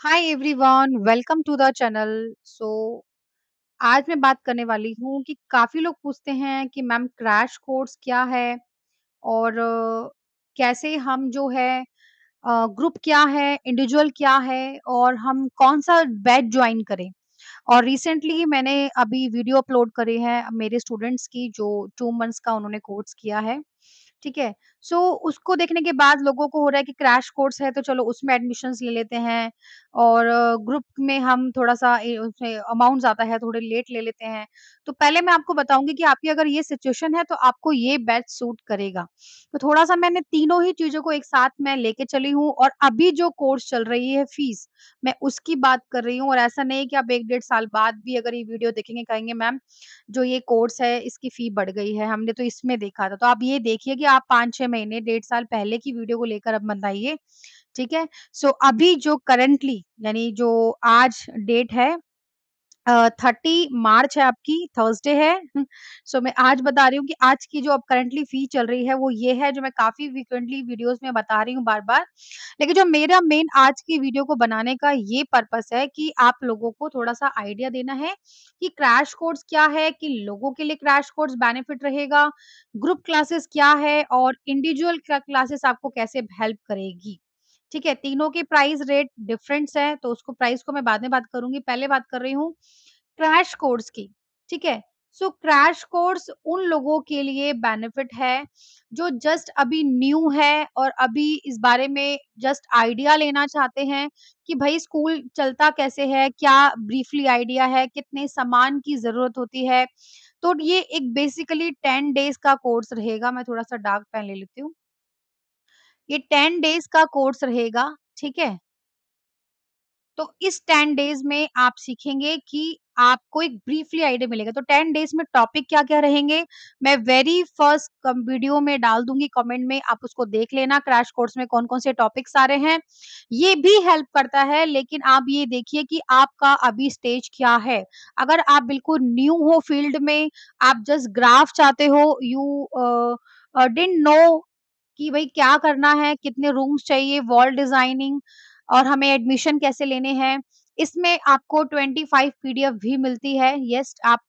Hi everyone, welcome to the channel. So आज मैं बात करने वाली हूँ कि काफ़ी लोग पूछते हैं कि मैम क्रैश कोर्स क्या है और कैसे हम जो है ग्रुप क्या है, इंडिविजुअल क्या है और हम कौन-सा बैच जॉइन करें। और रिसेंटली मैंने अभी वीडियो अपलोड करे हैं मेरे स्टूडेंट्स की जो 2 मंथ्स का उन्होंने कोर्स किया है। ठीक है? सो उसको देखने के बाद लोगों को हो रहा है कि क्रैश कोर्स है तो चलो उसमें एडमिशन्स ले लेते हैं और ग्रुप में हम थोड़ा-सा उसमें अमाउंट ज़्यादा है, थोड़े लेट ले लेते हैं। तो पहले मैं आपको बताऊँगी कि आपकी अगर ये सिचुएशन है तो आपको ये बैच सूट करेगा। तो थोड़ा-सा मैंने तीनों ही चीज़ों को एक साथ मैं लेके चली हूँ और अभी जो कोर्स चल रही है फीस, मैं उसकी बात कर रही हूँ और ऐसा नहीं है कि आप 1 डेढ़ साल बाद भी अगर ये वीडियो देखेंगे कहेंगे मैम जो ये कोर्स है इसकी फ़ी बढ़ गई है, हमने तो इसमें देखा था। तो आप ये देखिए कि आप 5-6 महीने, डेढ़ साल पहले की वीडियो को लेकर अब मत आइए, ठीक है? सो अभी जो करंटली यानी जो आज डेट है 30 मार्च है आपकी, थर्सडे है। सो मैं आज बता रही हूँ कि आज की जो अब करंटली फ़ी चल रही है वो ये है जो मैं काफ़ी फ्रीक्वेंटली वीडियोज़ में बता रही हूँ बार-बार। लेकिन जो मेरा मेन आज की वीडियो को बनाने का ये पर्पस है कि आप लोगों को थोड़ा-सा आइडिया देना है कि क्रैश कोर्स क्या है, किन लोगों के लिए क्रैश कोर्स बेनिफिट रहेगा, ग्रुप क्लासेस क्या है और इंडिविजुअल क्लासेस आपको कैसे हेल्प करेगी। ठीक है? तीनों के प्राइस रेट डिफरेंट्स हैं, तो उसको प्राइस को मैं बाद में बात करूँगी। पहले बात कर रही हूँ क्रैश कोर्स की, ठीक है? सो क्रैश कोर्स उन लोगों के लिए बेनिफिट है, जो जस्ट अभी न्यू है और अभी इस बारे में जस्ट आइडिया लेना चाहते हैं कि भई स्कूल चलता कैसे है, क्या ब्रीफली आइडिया है, कितने सामान की ज़रूरत होती है। तो ये एक बेसिकली 10 डेज़ का कोर्स रहेगा। मैं थोड़ा-सा डार्क पेन ले लेती हूँ। ये 10 डेज़ का कोर्स रहेगा, ठीक है? तो इस 10 डेज़ में आप सीखेंगे कि आपको एक ब्रीफली आइडिया मिलेगा। तो 10 डेज़ में टॉपिक क्या-क्या रहेंगे, मैं वेरी फर्स्ट वीडियो में डाल दूँगी कमेंट में, आप उसको देख लेना क्रैश कोर्स में कौन-कौन से टॉपिक्स आ रहे हैं। ये भी हेल्प करता है लेकिन आप ये देखिए कि आपका अभी स्टेज क्या है। अगर आप बिल्कुल न्यू हो फील्ड में, आप जस्ट ग्राफ चाहते हो, यू डिडन्ट नो कि भई क्या करना है, कितने रूम्स चाहिए, वॉल डिज़ाइनिंग और हमें एडमिशन कैसे लेने हैं। इसमें आपको 25 पीडीएफ भी मिलती है। येस आप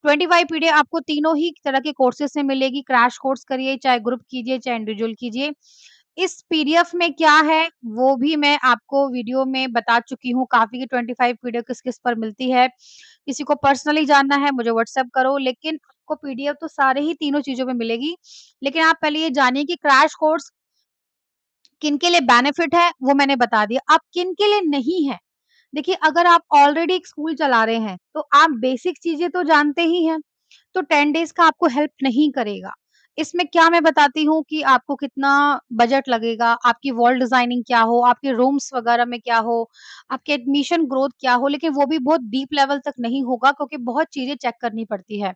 25 पीडीएफ आपको तीनों ही तरह के कोर्सेज़ से मिलेगी। क्रैश कोर्स करिए, चाहे ग्रुप कीजिए, चाहे इंडिविजुअल कीजिए। इस पीडीएफ में क्या है, वो भी मैं आपको वीडियो में बता चुकी हूँ काफ़ी कि 25 पीडीएफ किस-किस पर मिलती है। किसी को पर्सनली जानना है, मुझे व्हाट्सएप करो, लेकिन आपको पीडीएफ तो सारे ही तीनों चीज़ों में मिलेगी। लेकिन आप पहले ये जानिए कि क्रैश कोर्स किन-के लिए बेनिफिट है, वो मैंने बता दिया। अब किन-के लिए नहीं है, देखिए अगर आप ऑलरेडी एक स्कूल चला रहे हैं, तो आप बेसिक चीज़ें तो जानते ही हैं। तो 10 डेज़ का आपको हेल्प नहीं करेगा। इसमें क्या मैं बताती हूँ कि आपको कितना बजट लगेगा, आपकी वॉल डिज़ाइनिंग क्या हो, आपके रूम्स वगैरह में क्या हो, आपके एडमिशन ग्रोथ क्या हो, लेकिन वो भी बहुत डीप लेवल तक नहीं होगा क्योंकि बहुत चीज़ें चेक करनी पड़ती है।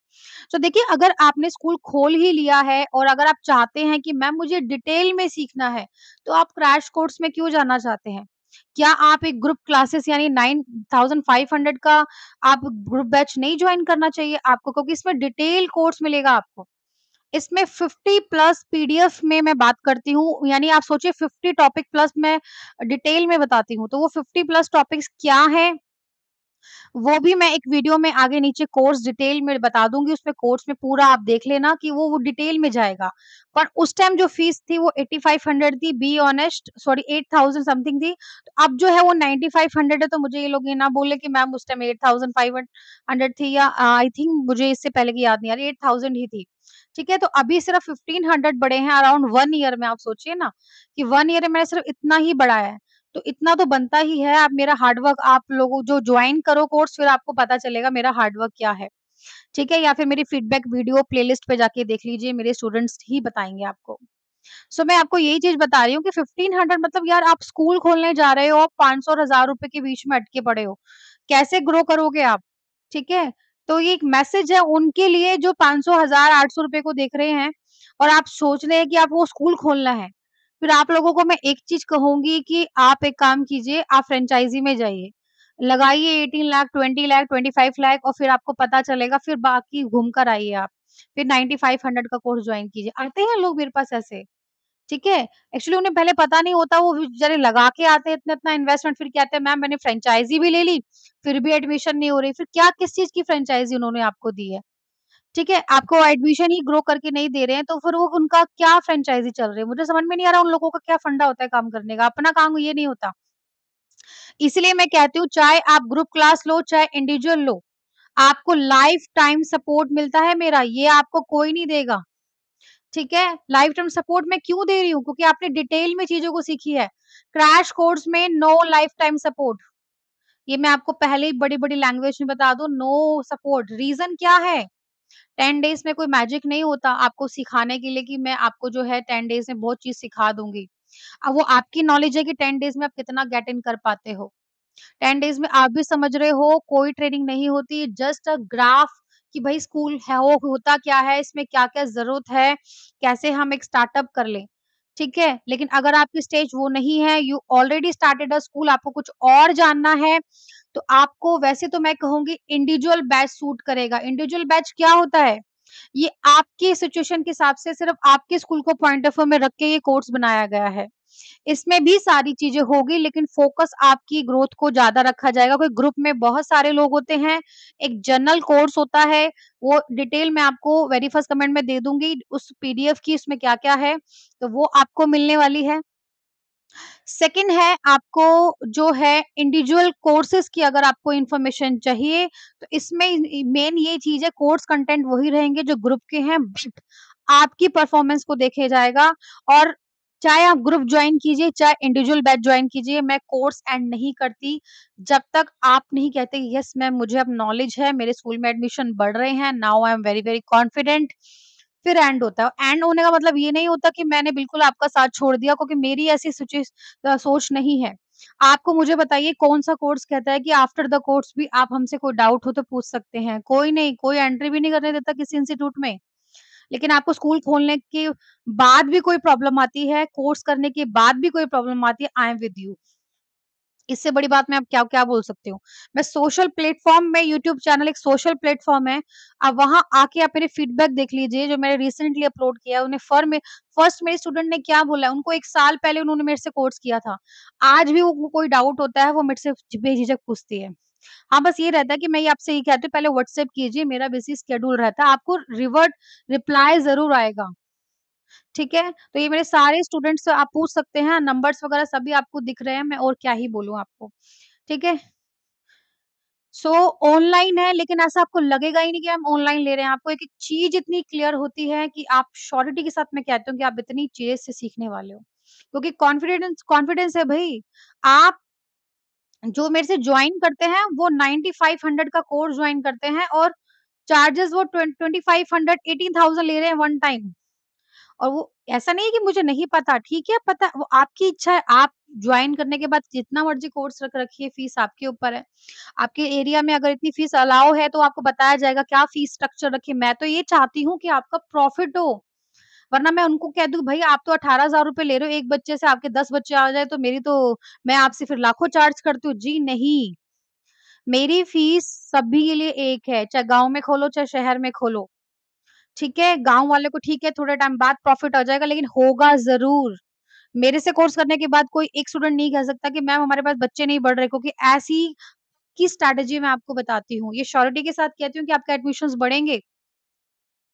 तो देखिए अगर आपने स्कूल खोल ही लिया है और अगर आप चाहते हैं कि मैम मुझे डिटेल में सीखना है, तो आप क्रैश कोर्स में क्यों जाना चाहते हैं? क्या आप एक ग्रुप क्लासेस यानी 9500 का आप ग्रुप बैच नहीं जॉइन करना चाहिए आपको क्योंकि इसमें डिटेल कोर्स मिलेगा आपको। इसमें 50 प्लस पीडीएफ में मैं बात करती हूँ, यानी आप सोचिए 50 टॉपिक प्लस मैं डिटेल में बताती हूँ। तो वो 50 प्लस टॉपिक्स क्या हैं, वो भी मैं एक वीडियो में आगे नीचे कोर्स डिटेल में बता दूँगी, उसमें कोर्स में पूरा आप देख लेना कि वो डिटेल में जाएगा। पर उस टाइम जो फीस थी वो 8500 थी, बी ऑनेस्ट सॉरी 8000 समथिंग थी। तो अब जो है वो 9500 है, तो मुझे ये लोग ये ना बोले कि मैम उस टाइम 8500 थी या आई थिंक मुझे इससे पहले की याद नहीं आ रही 8000 ही थी। ठीक है? तो अभी सिर्फ 1500 बढ़े हैं अराउंड 1 ईयर में आप सोचिए ना कि 1 ईयर में मैंने सिर्फ इतना ही बढ़ाया है। तो इतना तो बनता ही है, आप मेरा हार्ड वर्क आप लोगों जो जॉइन करो कोर्स फिर आपको पता चलेगा मेरा हार्ड वर्क क्या है, ठीक है? या फिर मेरी फीडबैक वीडियो प्लेलिस्ट पे जाके देख लीजिए, मेरे स्टूडेंट्स ही बताएँगे आपको। सो मैं आपको यही चीज़ बता रही हूँ कि 1500 मतलब यार आप स्कूल खोलने जा रहे हो, 500 और ₹1000 के बीच में अटके पड़े हो, कैसे ग्रो करोगे आप, ठीक है? तो ये एक मैसेज है उनके लिए जो 500, 1000, ₹800 को देख रहे हैं और आप सोच रहे हैं कि आप वो स्कूल खोलना है। फिर आप लोगों को मैं एक चीज़ कहूँगी कि आप एक काम कीजिए, आप फ्रेंचाइज़ी में जाइए। लगाइए 18 लाख, 20 लाख, 25 लाख और फिर आपको पता चलेगा, फिर बाकी घूम कर आइए आप। फिर 9500 का कोर्स जॉइन कीजिए। आते हैं लोग मेरे पास ऐसे। ठीक है? एक्चुअली उन्हें पहले पता नहीं होता, वो बेचारे लगा के आते हैं इतना-इतना इन्वेस्टमेंट, फिर कहते हैं मैम मैंने फ्रैंचाइज़ी भी ले ली, फिर भी एडमिशन नहीं हो रही, फिर क्या किस चीज़ की फ्रैंचाइज़ी उन्होंने आपको दी है? ठीक है? आपको एडमिशन ही ग्रो करके नहीं दे रहे हैं, तो फिर वो उनका क्या फ्रैंचाइज़ी चल रही है? मुझे समझ में नहीं आ रहा उन लोगों का क्या फंडा होता है काम करने का, अपना काम ये नहीं होता। इसीलिए मैं कहती हूँ चाहे आप ग्रुप क्लास लो, चाहे इंडिविजुअल लो, आपको लाइफ टाइम सपोर्ट मिलता है मेरा, ये आपको कोई नहीं देगा। ठीक है? लाइफ टाइम सपोर्ट मैं क्यों दे रही हूँ? क्योंकि आपने डिटेल में चीज़ों को सीखी है। क्रैश कोर्स में नो लाइफ टाइम सपोर्ट, ये मैं आपको पहले ही बड़ी-बड़ी लैंग्वेज में बता दूँ, नो सपोर्ट। रीज़न क्या है? 10 डेज़ में कोई मैजिक नहीं होता आपको सिखाने के लिए कि मैं आपको जो है 10 डेज़ में बहुत चीज़ सिखा दूँगी। अब वो आपकी नॉलेज है कि 10 डेज़ में आप कितना गेट इन कर पाते हो। 10 डेज़ में आप भी समझ रहे हो, कोई ट्रेनिंग नहीं होती, जस्ट अ ग्राफ कि भई स्कूल है वो होता क्या है, इसमें क्या-क्या ज़रूरत है, कैसे हम एक स्टार्टअप कर लें, ठीक है? लेकिन अगर आपकी स्टेज वो नहीं है, you already started a school, आपको कुछ और जानना है, तो आपको वैसे तो मैं कहूँगी इंडिविजुअल बैच सूट करेगा। इंडिविजुअल बैच क्या होता है? ये आपकी सिचुएशन के हिसाब से सिर्फ़ आपके स्कूल को पॉइंट ऑफ व्यू में रख के ये कोर्स बनाया गया है। इसमें भी सारी चीज़ें होगी लेकिन फ़ोकस आपकी ग्रोथ को ज़्यादा रखा जाएगा, कोई ग्रुप में बहुत सारे लोग होते हैं, एक जनरल कोर्स होता है, वो डिटेल मैं आपको वेरी फर्स्ट कमेंट में दे दूँगी, उस पीडीएफ की उसमें क्या-क्या है, तो वो आपको मिलने वाली है। सेकंड है आपको जो है इंडिविजुअल कोर्सेज़ की अगर आपको इन्फॉर्मेशन चाहिए, तो इसमें मेन ये चीज़ है कोर्स कंटेंट वही रहेंगे जो ग्रुप के हैं बट आपकी परफॉर्मेंस को देखे जाएगा और चाहे आप ग्रुप जॉइन कीजिए, चाहे इंडिविजुअल बैच जॉइन कीजिए, मैं कोर्स एंड नहीं करती, जब तक आप नहीं कहते यस मैम मुझे अब नॉलेज है, मेरे स्कूल में एडमिशन बढ़ रहे हैं, now I am very, very confident फिर एंड होता है। एंड होने का मतलब ये नहीं होता कि मैंने बिल्कुल आपका साथ छोड़ दिया क्योंकि मेरी ऐसी सोच नहीं है। आपको मुझे बताइए कौन-सा कोर्स कहता है कि आफ्टर द कोर्स भी आप हमसे कोई डाउट हो तो पूछ सकते हैं? कोई नहीं, कोई एंट्री भी नहीं करने देता किसी इंस्टीट्यूट में। लेकिन आपको स्कूल खोलने के बाद भी कोई प्रॉब्लम आती है, कोर्स करने के बाद भी कोई प्रॉब्लम आती है, आई एम विद यू। इससे बड़ी बात मैं अब क्या-क्या बोल सकती हूँ। मैं सोशल प्लेटफ़ॉर्म में यूट्यूब चैनल एक सोशल प्लेटफ़ॉर्म है। आप वहाँ आके आप मेरे फीडबैक देख लीजिए जो मैंने रिसेंटली अपलोड किया है। उन्हें फर्स्ट मेरे स्टूडेंट ने क्या बोला है, उनको 1 साल पहले उन्होंने मेरे से कोर्स किया था। आज भी वो कोई डाउट होता है वो मेरे से बेझिझक पूछती है। हाँ, बस ये रहता है कि मैं ये आपसे ये कहती हूँ पहले व्हाट्सएप कीजिए, मेरा बिज़ी शेड्यूल रहता है। आपको रिप्लाई ज़रूर आएगा। ठीक है? तो ये मेरे सारे स्टूडेंट्स से आप पूछ सकते हैं, नंबर्स वगैरह सभी आपको दिख रहे हैं, मैं और क्या ही बोलूँ आपको। ठीक है? सो ऑनलाइन है लेकिन ऐसा आपको लगेगा ही नहीं कि हम ऑनलाइन ले रहे हैं, आपको एक-एक चीज़ इतनी क्लियर होती है कि आप श्योरिटी के साथ मैं कहती हूँ कि आप इतनी चीज़ से सीखने वाले हो। क्योंकि कॉन्फिडेंस कॉन्फिडेंस है भई, आप जो मेरे से जॉइन करते हैं वो 9500 का कोर्स जॉइन करते हैं और चार्जेज़ वो 2500 18,000 ले रहे हैं वन टाइम। और वो ऐसा नहीं है कि मुझे नहीं पता, ठीक है पता वो आपकी इच्छा है, आप जॉइन करने के बाद जितना मर्ज़ी कोर्स रख रखिए, फीस आपके ऊपर है। आपके एरिया में अगर इतनी फीस अलाउ है तो आपको बताया जाएगा क्या फीस स्ट्रक्चर रखिए। मैं तो ये चाहती हूँ कि आपका प्रॉफिट हो, वरना मैं उनको कह दूँ भई आप तो 18,000 रुपए ले रहे हो, एक बच्चे से आपके 10 बच्चे आ जाए तो मेरी तो मैं आपसे फिर लाखों चार्ज करती हूँ। जी नहीं, मेरी फीस सभी के लिए एक है, चाहे गाँव में खोलो, चाहे शहर में खोलो। ठीक है, गाँव वाले को ठीक है थोड़े टाइम बाद प्रॉफिट आ जाएगा लेकिन होगा ज़रूर। मेरे से कोर्स करने के बाद कोई एक स्टूडेंट नहीं कह सकता कि मैम हमारे पास बच्चे नहीं बढ़ रहे क्योंकि ऐसी की स्ट्रैटेजी मैं आपको बताती हूँ। ये श्योरिटी के साथ कहती हूँ कि आपके एडमिशन्स बढ़ेंगे,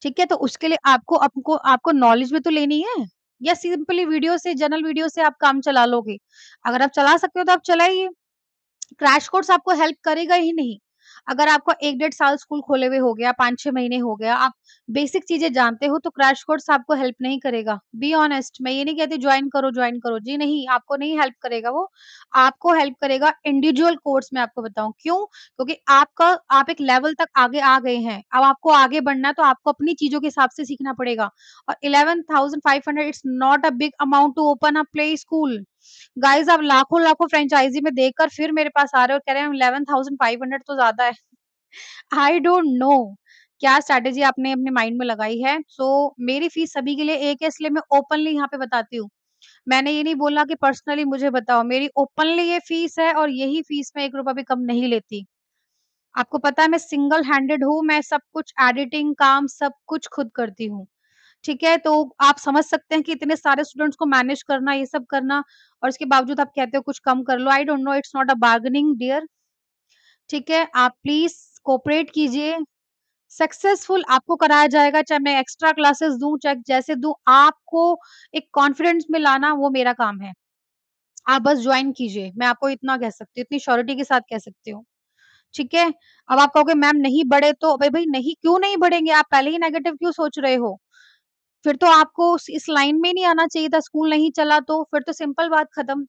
ठीक है? तो उसके लिए आपको आपको आपको नॉलेज भी तो लेनी है या सिंपली वीडियो से जनरल वीडियो से आप काम चला लोगे? अगर आप चला सकते हो तो आप चलाइए। क्रैश कोर्स आपको हेल्प करेगा ही नहीं। अगर आपका 1 डेढ़ साल स्कूल खोले हुए हो गया, 5-6 महीने हो गया, आप बेसिक चीज़ें जानते हो तो क्रैश कोर्स आपको हेल्प नहीं करेगा। बी ऑनेस्ट मैं ये नहीं कहती जॉइन करो। जी नहीं, आपको नहीं हेल्प करेगा वो। आपको हेल्प करेगा इंडिविजुअल कोर्स मैं आपको बताऊँ क्यों? क्योंकि आप एक लेवल तक आगे आ गए हैं। अब आपको आगे बढ़ना है तो आपको अपनी चीज़ों के हिसाब से सीखना पड़ेगा और 11,500 it's not a big amount to open a play school. Guys आप लाखों-लाखों फ्रैंचाइज़ी में देकर फिर मेरे पास आ रहे हो कह रहे हैं 11,500 तो ज़्यादा है। आई डोंट नो क्या स्ट्रैटेजी आपने अपने माइंड में लगाई है। सो मेरी फीस सभी के लिए एक है इसलिए मैं ओपनली यहाँ पे बताती हूँ। मैंने ये नहीं बोला कि पर्सनली मुझे बताओ, मेरी ओपनली ये फीस है और यही फीस मैं ₹1 भी कम नहीं लेती। आपको पता है मैं सिंगल हैंडेड हूँ, मैं सब कुछ एडिटिंग काम सब कुछ खुद करती हूँ। ठीक है? तो आप समझ सकते हैं कि इतने सारे स्टूडेंट्स को मैनेज करना, ये सब करना और इसके बावजूद आप कहते हो कुछ कम कर लो। I don't know, it's not a bargaining dear, ठीक है? आप प्लीज़ कोऑपरेट कीजिए। सक्सेसफुल आपको कराया जाएगा, चाहे मैं एक्स्ट्रा क्लासेस दूँ, चाहे जैसे दूँ, आपको एक कॉन्फिडेंस में लाना वो मेरा काम है। आप बस जॉइन कीजिए, मैं आपको इतना कह सकती हूँ, इतनी श्योरिटी के साथ कह सकती हूँ, ठीक है? अब आप कहोगे मैम नहीं बढ़े तो अबे भई नहीं क्यों नहीं बढ़ेंगे? आप पहले ही नेगेटिव क्यों सोच रहे हो? फिर तो आपको उस इस लाइन में ही नहीं आना चाहिए था, स्कूल नहीं चला तो, फिर तो सिंपल बात खत्म।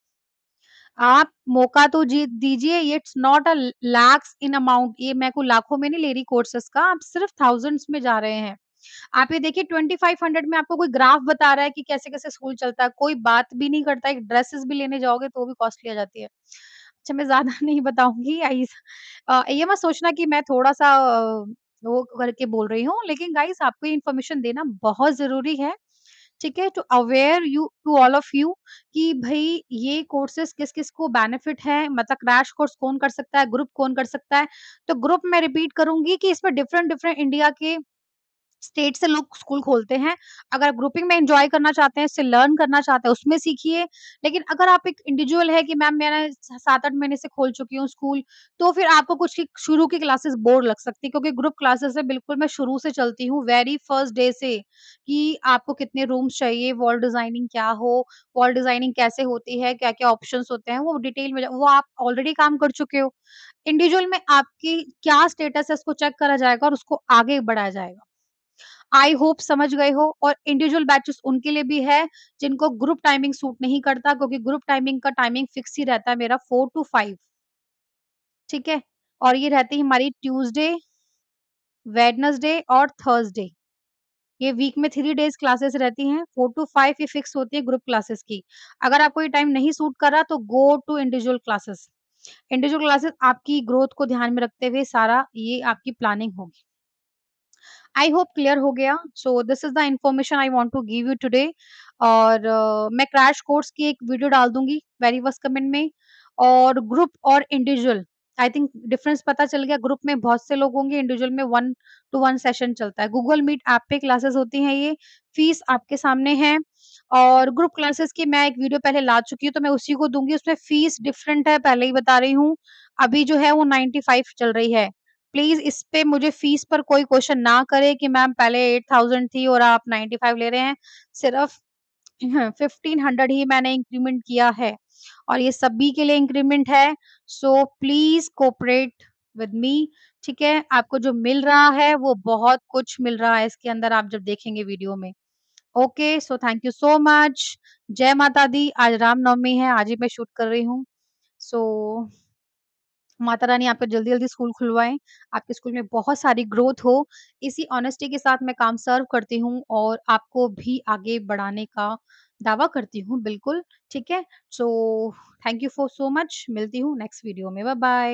आप मौका तो जी दीजिए, it's not a lakhs in amount, ये मैं कोई लाखों में नहीं ले रही कोर्सेज़ का, आप सिर्फ थाउज़ेंड्स में जा रहे हैं। आप ये देखिए 2500 में आपको कोई ग्राफ बता रहा है कि कैसे-कैसे स्कूल चलता है, कोई बात भी नहीं करता है, एक ड्रेसेस भी लेने जाओगे तो भी कॉस्टली आ जाती है। अच्छा मैं ज़्यादा नहीं बताऊँगी ये मत सोचना कि मैं थोड़ा-सा वो करके बोल रही हूँ, लेकिन गाइज़ आपको ये इन्फॉर्मेशन देना बहुत ज़रूरी है, ठीक है? To aware you to all of you कि भई ये कोर्सेज़ किस-किस को बेनिफिट है, मतलब क्रैश कोर्स कौन कर सकता है, ग्रुप कौन कर सकता है। तो ग्रुप मैं रिपीट करूँगी कि इसमें डिफरेंट-डिफरेंट इंडिया के स्टेट से लोग स्कूल खोलते हैं। अगर आप ग्रुपिंग में एन्जॉय करना चाहते हैं, इससे लर्न करना चाहते हैं, उसमें सीखिए। लेकिन अगर आप एक इंडिविजुअल है कि मैम मैंने स 7-8 महीने से खोल चुकी हूँ स्कूल, तो फिर आपको कुछ की शुरू की क्लासेस बोर लग सकती है क्योंकि ग्रुप क्लासेस है बिल्कुल मैं शुरू से चलती हूँ, वेरी फर्स्ट डे से कि आपको कितने रूम्स चाहिए, वॉल डिज़ाइनिंग क्या हो, वॉल डिज़ाइनिंग कैसे होती है, क्या-क्या ऑप्शंस होते हैं, वो डिटेल में वो आप ऑलरेडी काम कर चुके हो। इंडिविजुअल में आपकी क्या स्टेटस है, उसको चेक करा जाएगा और उसको आगे बढ़ाया जाएगा। आई होप समझ गए हो और इंडिविजुअल बैचेस उनके लिए भी है जिनको ग्रुप टाइमिंग सूट नहीं करता क्योंकि ग्रुप टाइमिंग का टाइमिंग फिक्स ही रहता है मेरा 4 टू 5 ठीक है? और ये रहती है हमारी ट्यूसडे, वेडनेसडे और थर्सडे। ये वीक में 3 डेज़ क्लासेस रहती हैं, 4 टू 5 ये फिक्स होती है ग्रुप क्लासेस की। अगर आपको ये टाइम नहीं सूट कर रहा तो go to individual classes. Individual classes आपकी ग्रोथ को ध्यान में रखते हुए सारा ये आपकी प्लानिंग होगी। आई होप क्लियर हो गया। So this is the information I want to give you today और मैं क्रैश कोर्स की एक वीडियो डाल दूँगी वेरी फर्स्ट कमेंट में और ग्रुप और इंडिविजुअल आई थिंक डिफरेंस पता चल गया। ग्रुप में बहुत से लोग होंगे, इंडिविजुअल में 1 टू 1 सेशन चलता है। गूगल मीट ऐप पे क्लासेस होती हैं ये, फीस आपके सामने है और ग्रुप क्लासेस की मैं एक वीडियो पहले ला चुकी हूँ, तो मैं उसी को दूँगी। उसमें फीस डिफरेंट है, पहले ही बता रही हूँ। अभी जो है वो 95 चल रही है। प्लीज़ इस पे मुझे फ़ीस पर कोई क्वेश्चन ना करे कि मैम पहले 8000 थी और आप 95 ले रहे हैं। सिर्फ़ 1500 ही मैंने इंक्रीमेंट किया है और ये सभी के लिए इंक्रीमेंट है। So please cooperate with me, ठीक है? आपको जो मिल रहा है वो बहुत कुछ मिल रहा है इसके अंदर आप जब देखेंगे वीडियो में। Okay, so thank you so much. जय माता दी। आज रामनवमी है, आज ही मैं शूट कर रही हूँ। सो माता रानी आपका जल्दी-जल्दी स्कूल खुलवाएँ, आपके स्कूल में बहुत सारी ग्रोथ हो। इसी ऑनेस्टी के साथ मैं काम सर्व करती हूँ और आपको भी आगे बढ़ाने का दावा करती हूँ, बिल्कुल, ठीक है? So thank you for so much. मिलती हूँ नेक्स्ट वीडियो में। बाय-बाय।